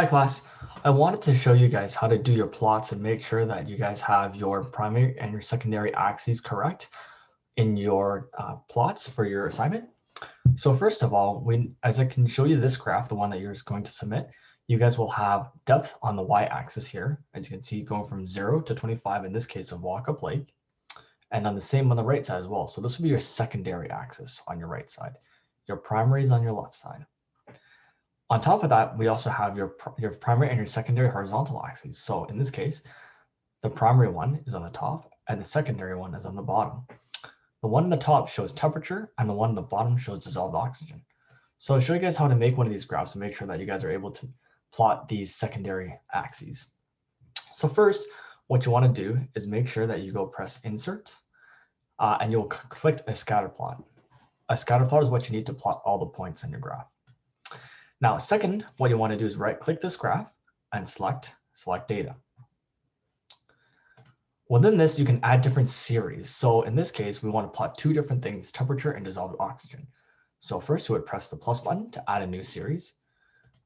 Hi class, I wanted to show you guys how to do your plots and make sure that you guys have your primary and your secondary axes correct in your plots for your assignment. So first of all, as I can show you this graph, the one that you're going to submit, you guys will have depth on the y-axis here, as you can see, going from 0 to 25, in this case of Walkup Lake, and on the same on the right side as well. So this would be your secondary axis on your right side. Your primary is on your left side. On top of that, we also have your primary and your secondary horizontal axes. So in this case, the primary one is on the top and the secondary one is on the bottom. The one on the top shows temperature and the one on the bottom shows dissolved oxygen. So I'll show you guys how to make one of these graphs and make sure that you guys are able to plot these secondary axes. So first, what you want to do is make sure that you go press insert and you'll click a scatter plot. A scatter plot is what you need to plot all the points in your graph. Now, second, what you want to do is right-click this graph and select data. Within this, you can add different series. So in this case, we want to plot two different things, temperature and dissolved oxygen. So first, you would press the plus button to add a new series.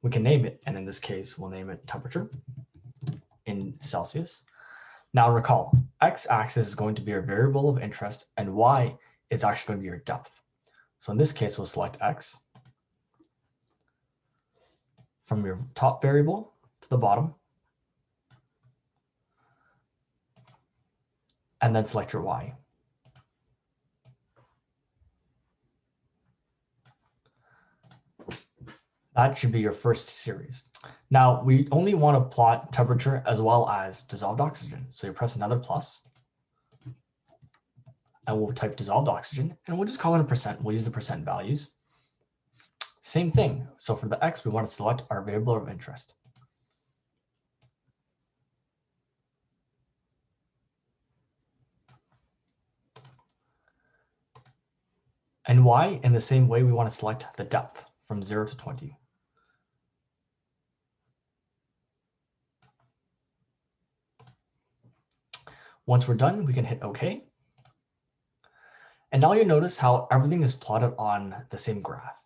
We can name it, and in this case, we'll name it temperature in Celsius. Now recall, x-axis is going to be your variable of interest, and y is actually going to be your depth. So in this case, we'll select x. From your top variable to the bottom, and then select your y. That should be your first series. Now, we only want to plot temperature as well as dissolved oxygen. So you press another plus, and we'll type dissolved oxygen, and we'll just call it a percent. We'll use the percent values. Same thing. So for the x, we want to select our variable of interest. And y, in the same way, we want to select the depth from 0 to 20. Once we're done, we can hit OK. And now you notice how everything is plotted on the same graph.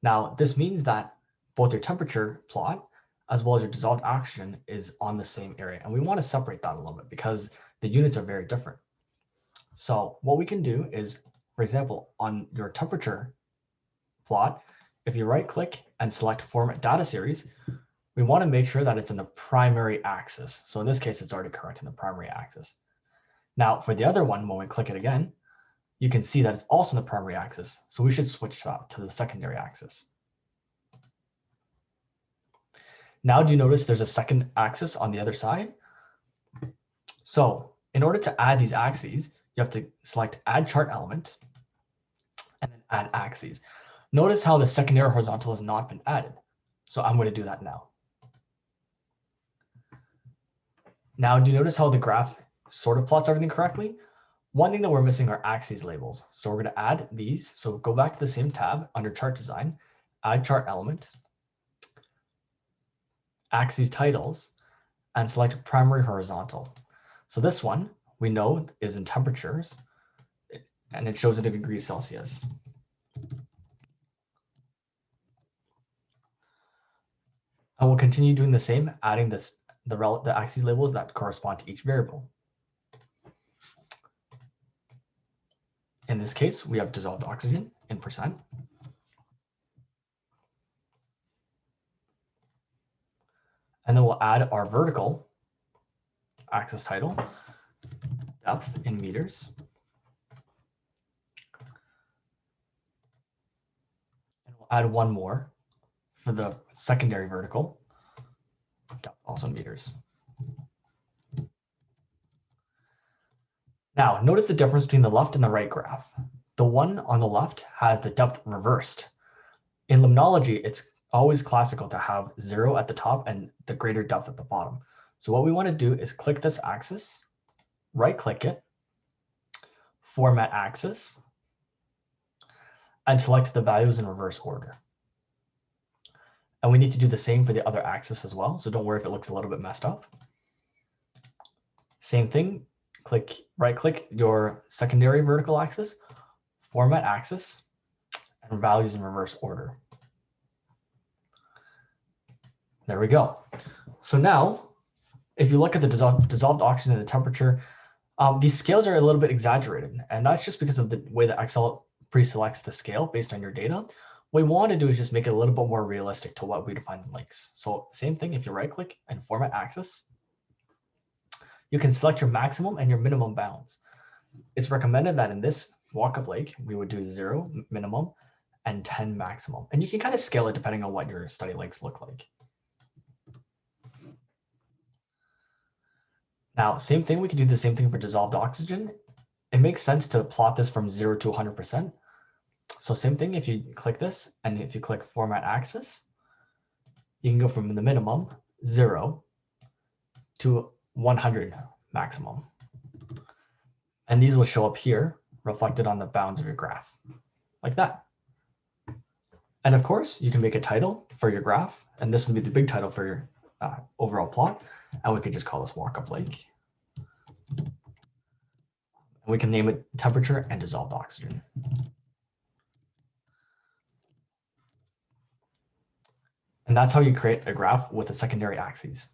Now, this means that both your temperature plot as well as your dissolved oxygen is on the same area. And we want to separate that a little bit because the units are very different. So what we can do is, for example, on your temperature plot, if you right click and select format data series, we want to make sure that it's in the primary axis. So in this case, it's already correct in the primary axis. Now for the other one, when we click it again, you can see that it's also in the primary axis. So we should switch that to the secondary axis. Now, do you notice there's a second axis on the other side? So in order to add these axes, you have to select add chart element and then add axes. Notice how the secondary horizontal has not been added. So I'm going to do that now. Now, do you notice how the graph sort of plots everything correctly? One thing that we're missing are axes labels. So we're going to add these. So go back to the same tab under chart design, add chart element, axes titles, and select primary horizontal. So this one we know is in temperatures and it shows it in degrees Celsius. And we'll continue doing the same, adding the axes labels that correspond to each variable. In this case, we have dissolved oxygen in percent. And then we'll add our vertical axis title, depth in meters. And we'll add one more for the secondary vertical, depth also in meters. Now, notice the difference between the left and the right graph. The one on the left has the depth reversed. In limnology, it's always classical to have 0 at the top and the greater depth at the bottom. So what we want to do is click this axis, right-click it, format axis, and select the values in reverse order. And we need to do the same for the other axis as well. So don't worry if it looks a little bit messed up. Same thing, right-click your secondary vertical axis, format axis, and values in reverse order. There we go. So now, if you look at the dissolved oxygen and the temperature, these scales are a little bit exaggerated, and that's just because of the way that Excel pre-selects the scale based on your data. What we want to do is just make it a little bit more realistic to what we define in lakes. So same thing, if you right click and format axis, you can select your maximum and your minimum bounds. It's recommended that in this walk-up lake, we would do 0 minimum and 10 maximum. And you can kind of scale it depending on what your study lakes look like. Now, same thing, we can do the same thing for dissolved oxygen. It makes sense to plot this from 0 to 100%. So same thing, if you click this and if you click format axis, you can go from the minimum 0 to 100 maximum. And these will show up here reflected on the bounds of your graph like that. And of course, you can make a title for your graph, and this will be the big title for your overall plot. And we could just call this walk-up lake. And we can name it temperature and dissolved oxygen. And that's how you create a graph with a secondary axes.